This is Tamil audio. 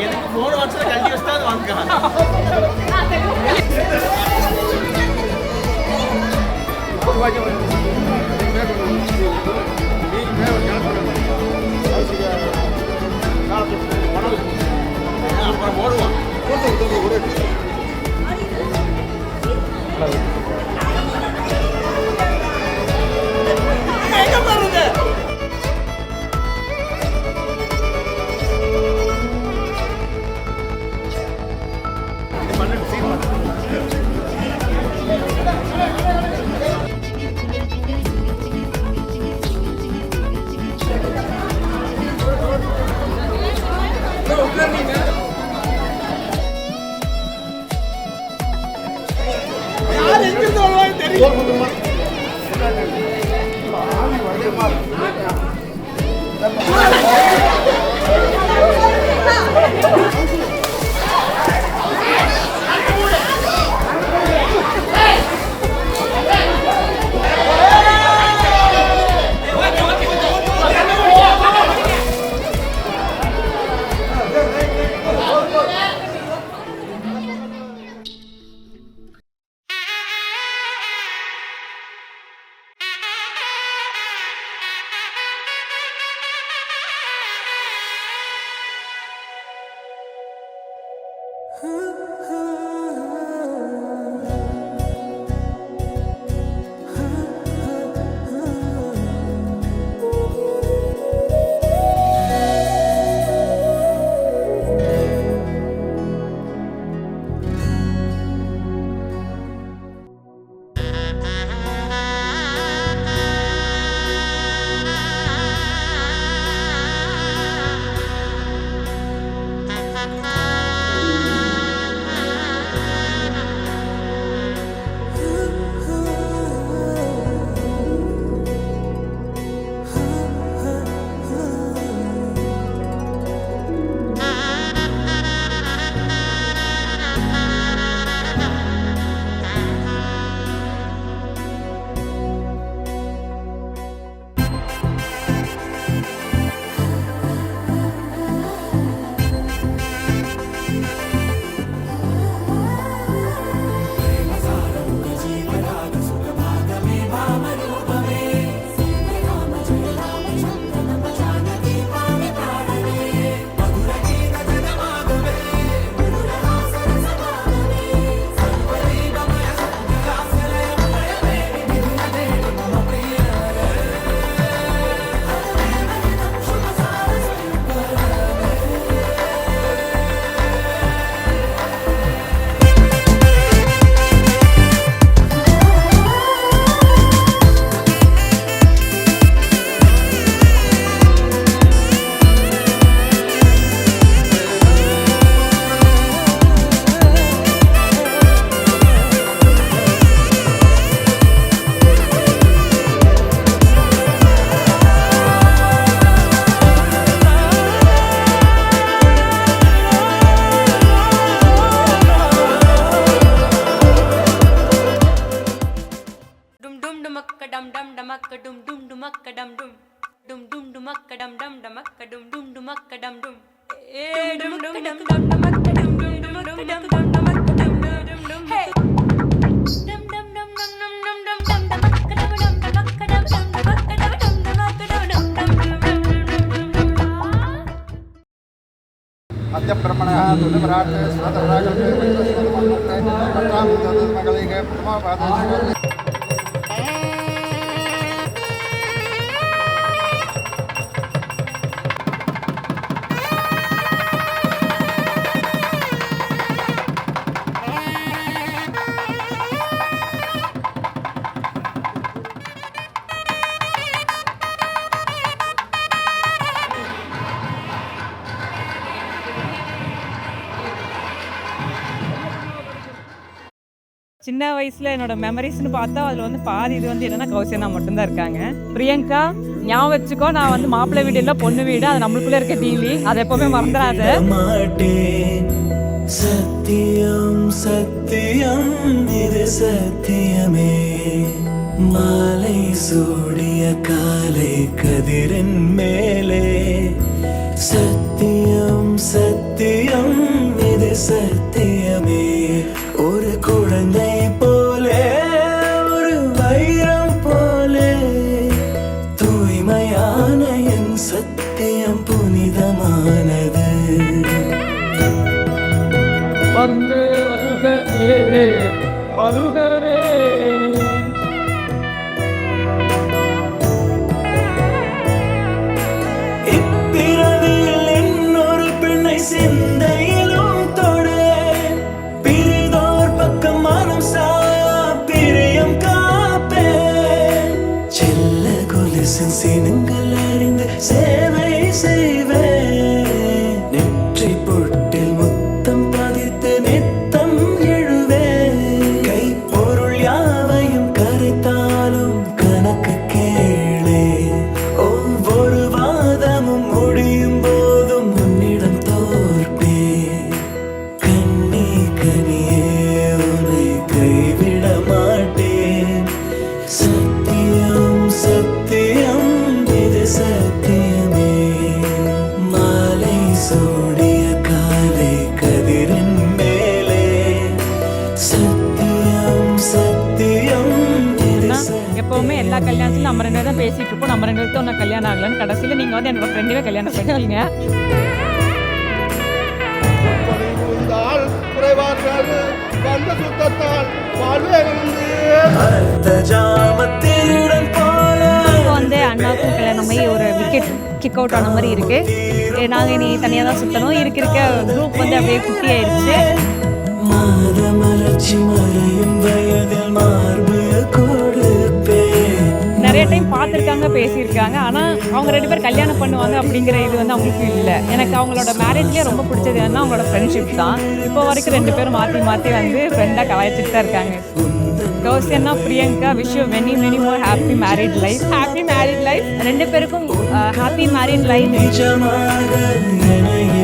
எனக்கு போன வருஷம் கல்வி வச்சு தான் வாங்க ஓடுவான் अद्यब्रह्मणः तुलभराट् स्वतरागल्पे मगलिगे प्रथमापादे சின்ன வயசுல என்னோட மெமரிஸ்னு பார்த்தா அதில் வந்து பாதி இது வந்து என்னன்னா கௌசியனா மட்டும்தான் இருக்காங்க. பிரியங்கா ஞாபகம் வச்சுக்கோ, நான் வந்து மாப்பிள்ளை வீடு இல்லை பொண்ணு வீடு, அது நம்மளுக்குள்ள இருக்க டிவி, அதை எப்பவுமே மறந்துடாத. சத்தியம் சத்தியம் இது சத்தியமே, மாலை சூடிய காலை கதிரின் மேலே சத்தியம் சத்தியம் இது சத்தியமே. ஒரு குழந்தை போலே ஒரு வைரம் போலே தூய்மையான என் சத்தியம் புனிதமானது. இப்பிறவியில் இன்னொரு பெண்ணை சிந்தையிலும் தொடு. பிரிதோர் பக்கம் மனம் சாயா பிரியம் காப்பேன். செல்ல கொலுசின் சினங்கள் அறிந்து சேவை செய்வேன். நெற்றி பொட்டில் முத்தம் பதித்து நித்தம் எழுவேன். கை பொருள் யாவையும் கரைத்தாலும் கணக்கு கேளே. ஒவ்வொரு வாதமும் முடியும் போதும் உன்னிடம் தோற்பேன். கண்ணி கனியே உன்னை கைவிட மாட்டேன். சத்தியம் சத்தியம் இது சத்தியமே. மாலை சூடிய காலை கதிரின் மேலே சத்தியம் சத்தியம் இது எப்பவுமே எல்லா கல்யாணத்திலும் நம்ம ரெண்டு பேரும் தான் பேசிட்டு இருப்போம். நம்ம ரெண்டு பேரும் ஒன்றும் கல்யாணம் ஆகலன்னு கடைசியில் நீங்கள் வந்து என்னோட ஃப்ரெண்டுவே கல்யாணம் பண்ணிட்டீங்க. புரிந்தால் குறைவார்கள் வந்த சுத்தத்தால் வாழ்வே அர்த்த ஜாமத்திருடன் போல இப்போ வந்து அண்ணாவுக்கும் கல்யாணம் மாதிரி ஒரு விக்கெட் கிக் அவுட் ஆன மாதிரி இருக்கு. நாங்கள் இனி தனியாக தான் சுற்றணும். இருக்க குரூப் வந்து அப்படியே குட்டி ஆயிடுச்சு. மாத மலர்ச்சி மறையும் வயதில் மார்பு கொடுப்பேன். நிறைய டைம் பார்த்துருக்காங்க, பேசியிருக்காங்க. ஆனால் அவங்க ரெண்டு பேர் கல்யாணம் பண்ணுவாங்க அப்படிங்கிற இது வந்து அவங்களுக்கு இல்லை. எனக்கு அவங்களோட மேரேஜ்லேயே ரொம்ப பிடிச்சது என்னன்னா அவங்களோட ஃப்ரெண்ட்ஷிப் தான். இப்போ வரைக்கும் ரெண்டு பேரும் மாற்றி மாற்றி வந்து ஃப்ரெண்டாக கலாய்ச்சிட்டு தான் இருக்காங்க. கௌசியன்னா Priyanka wish you many many more happy married life. Happy married life. ரெண்டு பேருக்கும் ஹாப்பி மேரிட் லைஃப். நிஜமாக என்னை